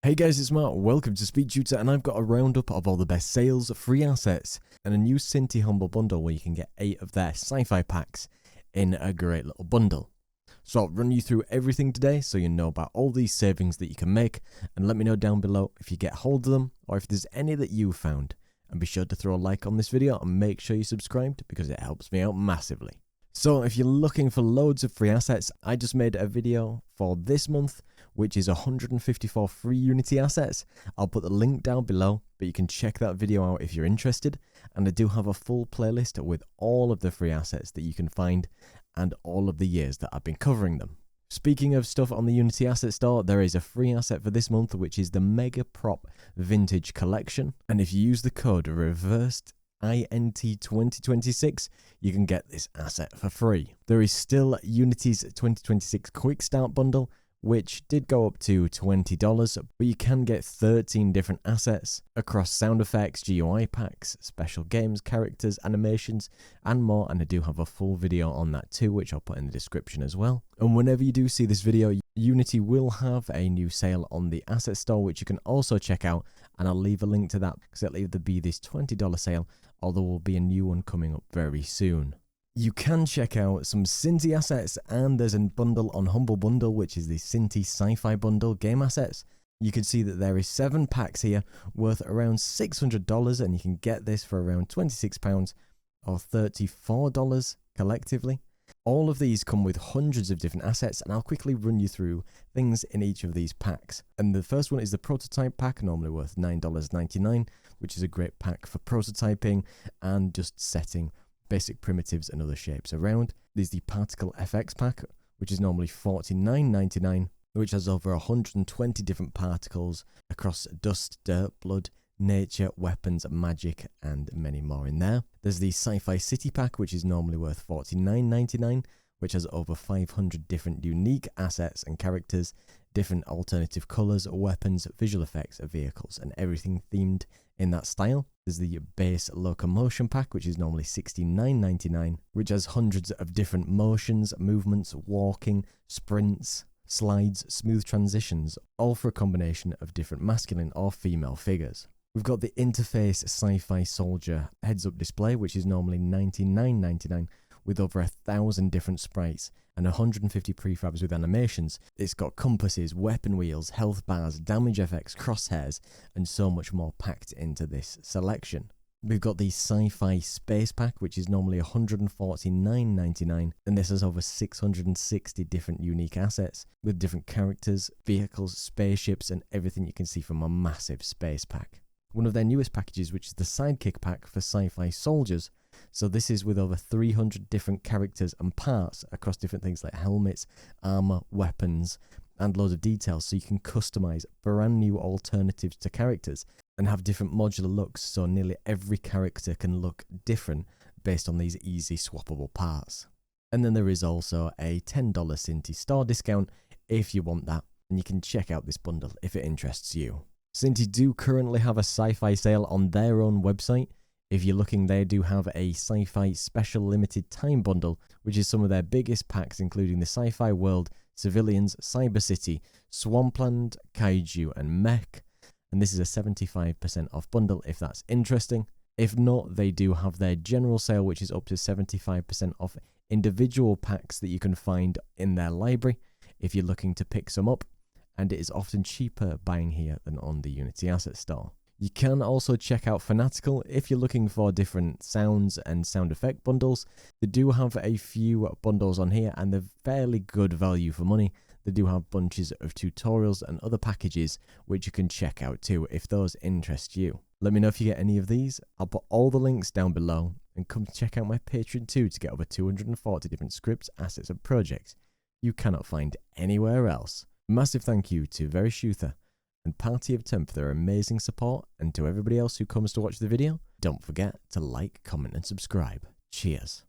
Hey guys, it's Mark. Welcome to SpeedTutor, and I've got a roundup of all the best sales, free assets, and a new Synty Humble bundle where you can get 8 of their sci-fi packs in a great little bundle. So I'll run you through everything today so you know about all these savings that you can make, and let me know down below if you get hold of them or if there's any that you found. And be sure to throw a like on this video and make sure you're subscribed because it helps me out massively. So if you're looking for loads of free assets, I just made a video for this month, which is 154 free Unity assets. I'll put the link down below, but you can check that video out if you're interested. And I do have a full playlist with all of the free assets that you can find and all of the years that I've been covering them. Speaking of stuff on the Unity Asset Store, there is a free asset for this month, which is the Mega Prop Vintage Collection. And if you use the code REVERSED INT 2026, you can get this asset for free. There is still Unity's 2026 Quick Start Bundle, which did go up to $20, but you can get 13 different assets across sound effects, GUI packs, special games, characters, animations, and more, and I do have a full video on that too, which I'll put in the description as well. And whenever you do see this video, Unity will have a new sale on the asset store, which you can also check out, and I'll leave a link to that because it'll either be this $20 sale, or there will be a new one coming up very soon. You can check out some Synty assets, and there's a bundle on Humble Bundle, which is the Cinti Sci-fi bundle game assets. You can see that there is 7 packs here worth around $600, and you can get this for around £26 or $34 collectively. All of these come with hundreds of different assets, and I'll quickly run you through things in each of these packs. And the first one is the prototype pack, normally worth $9.99, which is a great pack for prototyping and just setting basic primitives and other shapes around. There's the Particle FX pack, which is normally $49.99, which has over 120 different particles across dust, dirt, blood, nature, weapons, magic, and many more in there. There's the Sci-fi City pack, which is normally worth $49.99, which has over 500 different unique assets and characters, different alternative colors, weapons, visual effects, vehicles, and everything themed in that style. There's the base locomotion pack, which is normally $69.99, which has hundreds of different motions, movements, walking, sprints, slides, smooth transitions, all for a combination of different masculine or female figures. We've got the Interface Sci-fi Soldier heads-up display, which is normally $99.99, with over 1,000 different sprites and 150 prefabs with animations. It's got compasses, weapon wheels, health bars, damage effects, crosshairs, and so much more packed into this selection. We've got the Sci-fi Space Pack, which is normally $149.99, and this has over 660 different unique assets with different characters, vehicles, spaceships, and everything you can see from a massive space pack. One of their newest packages, which is the Sidekick Pack for Sci-fi Soldiers. So this is with over 300 different characters and parts across different things like helmets, armor, weapons, and loads of details, so you can customize brand new alternatives to characters and have different modular looks, so nearly every character can look different based on these easy swappable parts. And then there is also a $10 Synty store discount if you want that, and you can check out this bundle if it interests you. Synty do currently have a sci-fi sale on their own website. If you're looking, they do have a sci-fi special limited time bundle, which is some of their biggest packs, including the Sci-Fi World, Civilians, Cyber City, Swampland, Kaiju, and Mech. And this is a 75% off bundle if that's interesting. If not, they do have their general sale, which is up to 75% off individual packs that you can find in their library if you're looking to pick some up. And it is often cheaper buying here than on the Unity Asset Store. You can also check out Fanatical if you're looking for different sounds and sound effect bundles. They do have a few bundles on here, and they're fairly good value for money. They do have bunches of tutorials and other packages which you can check out too if those interest you. Let me know if you get any of these. I'll put all the links down below, and come check out my Patreon too to get over 240 different scripts, assets, and projects you cannot find anywhere else. Massive thank you to Very Shuther and Party of 10 for their amazing support, and to everybody else who comes to watch the video, don't forget to like, comment, and subscribe. Cheers.